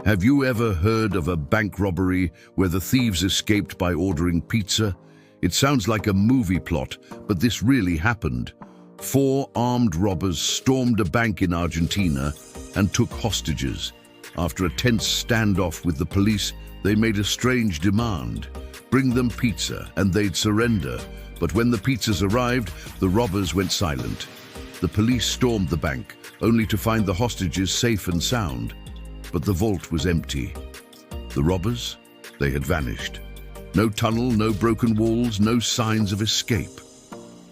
Have you ever heard of a bank robbery where the thieves escaped by ordering pizza? It sounds like a movie plot, but this really happened. 4 armed robbers stormed a bank in Argentina and took hostages. After a tense standoff with the police, they made a strange demand. Bring them pizza and they'd surrender. But when the pizzas arrived, the robbers went silent. The police stormed the bank, only to find the hostages safe and sound. But the vault was empty. The robbers? They had vanished. No tunnel, no broken walls, no signs of escape.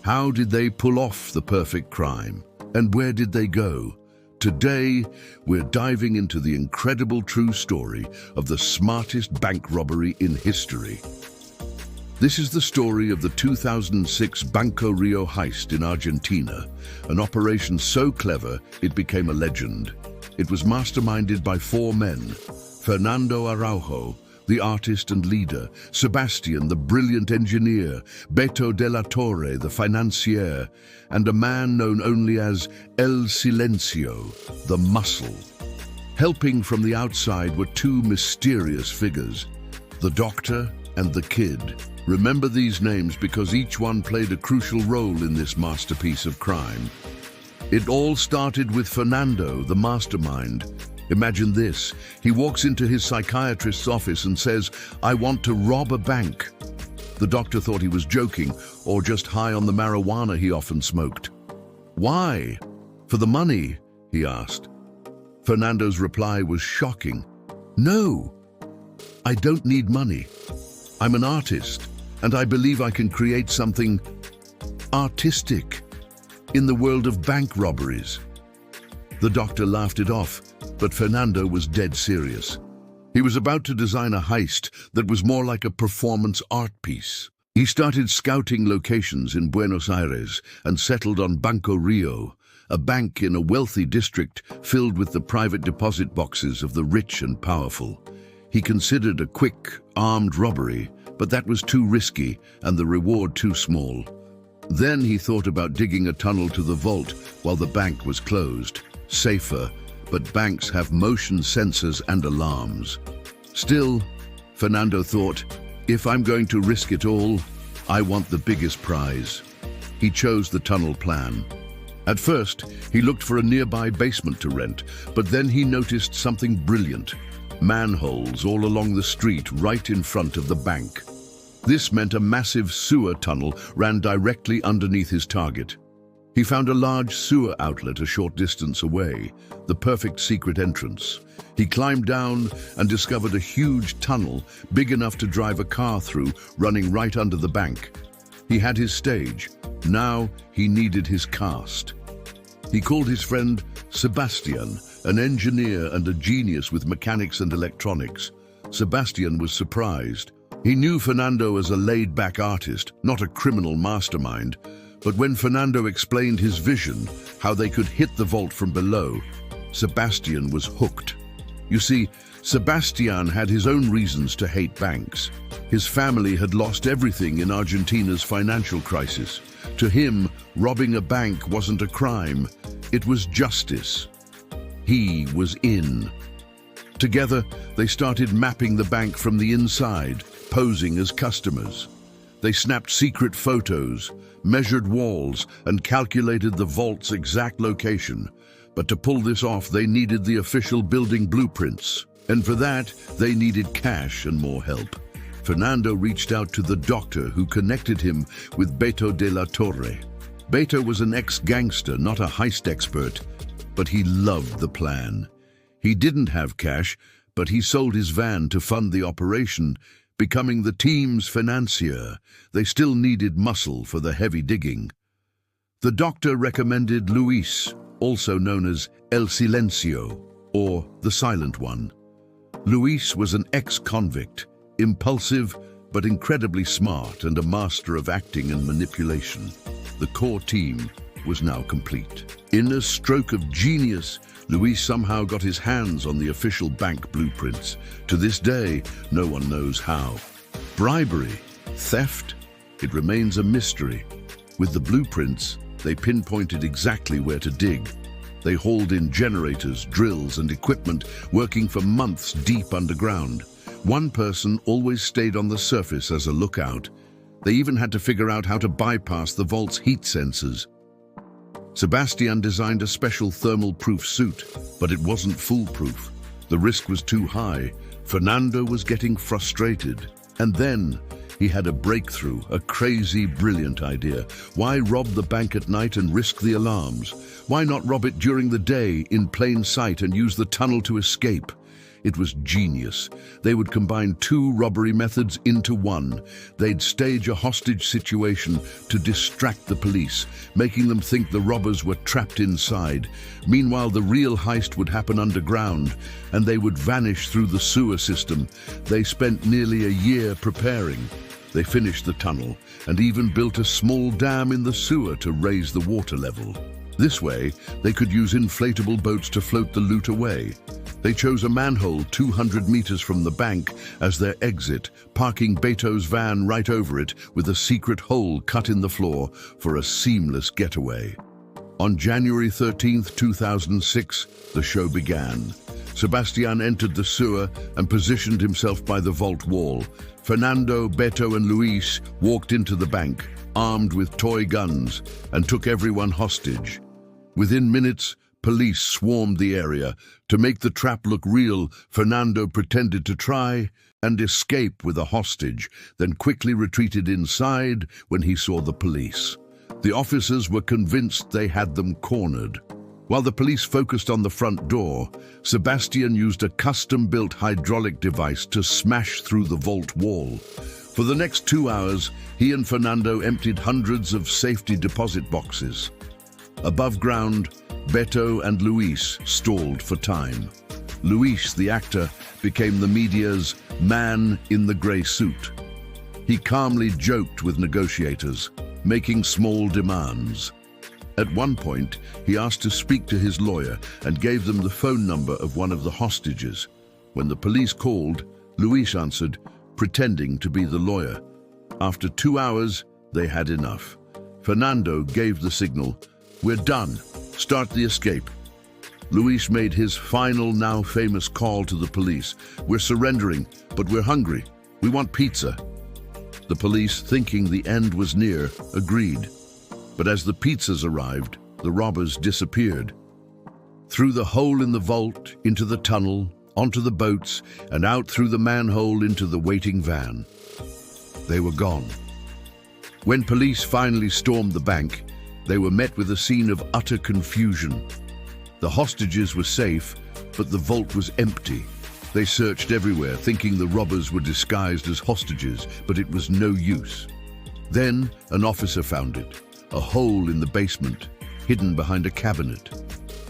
How did they pull off the perfect crime? And where did they go? Today, we're diving into the incredible true story of the smartest bank robbery in history. This is the story of the 2006 Banco Rio heist in Argentina, an operation so clever it became a legend. It was masterminded by 4 men: Fernando Araujo, the artist and leader; Sebastian, the brilliant engineer; Beto de la Torre, the financier; and a man known only as El Silencio, the muscle. Helping from the outside were 2 mysterious figures: the doctor and the kid. Remember these names because each one played a crucial role in this masterpiece of crime. It all started with Fernando, the mastermind. Imagine this: he walks into his psychiatrist's office and says, "I want to rob a bank." The doctor thought he was joking or just high on the marijuana he often smoked. "Why? For the money?" he asked. Fernando's reply was shocking. "No, I don't need money. I'm an artist, and I believe I can create something artistic in the world of bank robberies." The doctor laughed it off, but Fernando was dead serious. He was about to design a heist that was more like a performance art piece. He started scouting locations in Buenos Aires and settled on Banco Rio, a bank in a wealthy district filled with the private deposit boxes of the rich and powerful. He considered a quick, armed robbery, but that was too risky and the reward too small. Then he thought about digging a tunnel to the vault while the bank was closed. Safer, but banks have motion sensors and alarms. Still, Fernando thought, if I'm going to risk it all, I want the biggest prize. He chose the tunnel plan. At first, he looked for a nearby basement to rent, but then he noticed something brilliant: manholes all along the street right in front of the bank. This meant a massive sewer tunnel ran directly underneath his target. He found a large sewer outlet a short distance away, the perfect secret entrance. He climbed down and discovered a huge tunnel big enough to drive a car through, running right under the bank. He had his stage. Now he needed his cast. He called his friend Sebastian, an engineer and a genius with mechanics and electronics. Sebastian was surprised. He knew Fernando as a laid-back artist, not a criminal mastermind. But when Fernando explained his vision, how they could hit the vault from below, Sebastian was hooked. You see, Sebastian had his own reasons to hate banks. His family had lost everything in Argentina's financial crisis. To him, robbing a bank wasn't a crime, it was justice. He was in. Together, they started mapping the bank from the inside, posing as customers. They snapped secret photos, measured walls, and calculated the vault's exact location. But to pull this off, they needed the official building blueprints. And for that, they needed cash and more help. Fernando reached out to the doctor who connected him with Beto de la Torre. Beto was an ex-gangster, not a heist expert, but he loved the plan. He didn't have cash, but he sold his van to fund the operation, becoming the team's financier. They still needed muscle for the heavy digging. The doctor recommended Luis, also known as El Silencio, or the Silent One. Luis was an ex-convict, impulsive but incredibly smart and a master of acting and manipulation. The core team was now complete. In a stroke of genius, Luis somehow got his hands on the official bank blueprints. To this day, no one knows how. Bribery, theft, it remains a mystery. With the blueprints, they pinpointed exactly where to dig. They hauled in generators, drills, and equipment, working for months deep underground. One person always stayed on the surface as a lookout. They even had to figure out how to bypass the vault's heat sensors. Sebastian designed a special thermal-proof suit, but it wasn't foolproof. The risk was too high. Fernando was getting frustrated. And then he had a breakthrough, a crazy, brilliant idea. Why rob the bank at night and risk the alarms? Why not rob it during the day, in plain sight, and use the tunnel to escape? It was genius. They would combine two robbery methods into one. They'd stage a hostage situation to distract the police, making them think the robbers were trapped inside. Meanwhile, the real heist would happen underground, and they would vanish through the sewer system. They spent nearly a year preparing. They finished the tunnel and even built a small dam in the sewer to raise the water level. This way, they could use inflatable boats to float the loot away. They chose a manhole 200 meters from the bank as their exit, parking Beto's van right over it with a secret hole cut in the floor for a seamless getaway. On January 13, 2006, the show began. Sebastian entered the sewer and positioned himself by the vault wall. Fernando, Beto, and Luis walked into the bank, armed with toy guns, and took everyone hostage. Within minutes, police swarmed the area. To make the trap look real, Fernando pretended to try and escape with a hostage, then quickly retreated inside when he saw the police. The officers were convinced they had them cornered. While the police focused on the front door, Sebastian used a custom-built hydraulic device to smash through the vault wall. For the next 2 hours, he and Fernando emptied hundreds of safety deposit boxes. Above ground, Beto and Luis stalled for time. Luis, the actor, became the media's man in the grey suit. He calmly joked with negotiators, making small demands. At one point, he asked to speak to his lawyer and gave them the phone number of one of the hostages. When the police called, Luis answered, pretending to be the lawyer. After 2 hours, they had enough. Fernando gave the signal, "We're done. Start the escape." Luis made his final, now famous call to the police. "We're surrendering, but we're hungry. We want pizza." The police, thinking the end was near, agreed. But as the pizzas arrived, the robbers disappeared. Through the hole in the vault, into the tunnel, onto the boats, and out through the manhole into the waiting van. They were gone. When police finally stormed the bank, they were met with a scene of utter confusion. The hostages were safe, but the vault was empty. They searched everywhere, thinking the robbers were disguised as hostages, but it was no use. Then an officer found it, a hole in the basement, hidden behind a cabinet.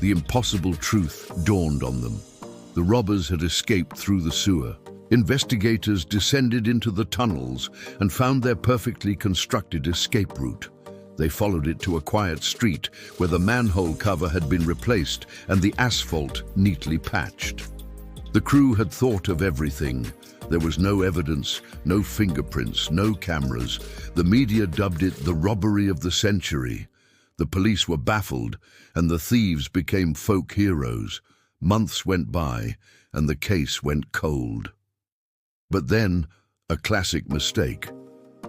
The impossible truth dawned on them. The robbers had escaped through the sewer. Investigators descended into the tunnels and found their perfectly constructed escape route. They followed it to a quiet street where the manhole cover had been replaced and the asphalt neatly patched. The crew had thought of everything. There was no evidence, no fingerprints, no cameras. The media dubbed it the robbery of the century. The police were baffled, and the thieves became folk heroes. Months went by, and the case went cold. But then, a classic mistake.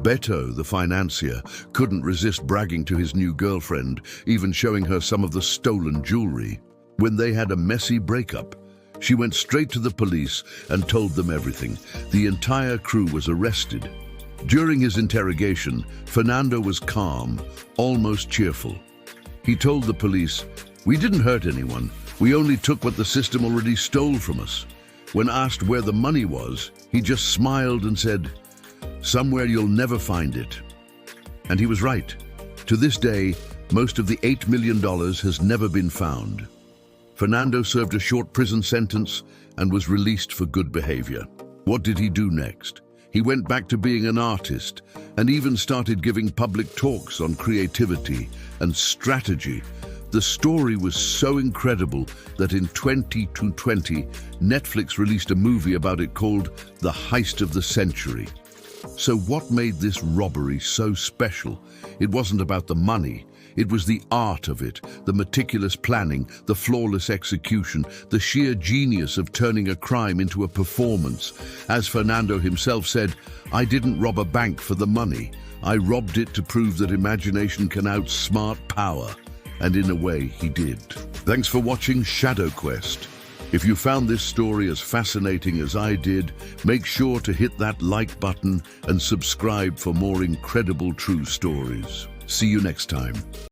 Beto, the financier, couldn't resist bragging to his new girlfriend, even showing her some of the stolen jewelry. When they had a messy breakup, she went straight to the police and told them everything. The entire crew was arrested. During his interrogation, Fernando was calm, almost cheerful. He told the police, "We didn't hurt anyone. We only took what the system already stole from us." When asked where the money was, he just smiled and said, "Somewhere you'll never find it." And he was right. To this day, most of the $8 million has never been found. Fernando served a short prison sentence and was released for good behavior. What did he do next? He went back to being an artist and even started giving public talks on creativity and strategy. The story was so incredible that in 2020, Netflix released a movie about it called The Heist of the Century. So what made this robbery so special? It wasn't about the money. It was the art of it, the meticulous planning, the flawless execution, the sheer genius of turning a crime into a performance. As Fernando himself said, "I didn't rob a bank for the money. I robbed it to prove that imagination can outsmart power." And in a way, he did. Thanks for watching Shadow Quest. If you found this story as fascinating as I did, make sure to hit that like button and subscribe for more incredible true stories. See you next time.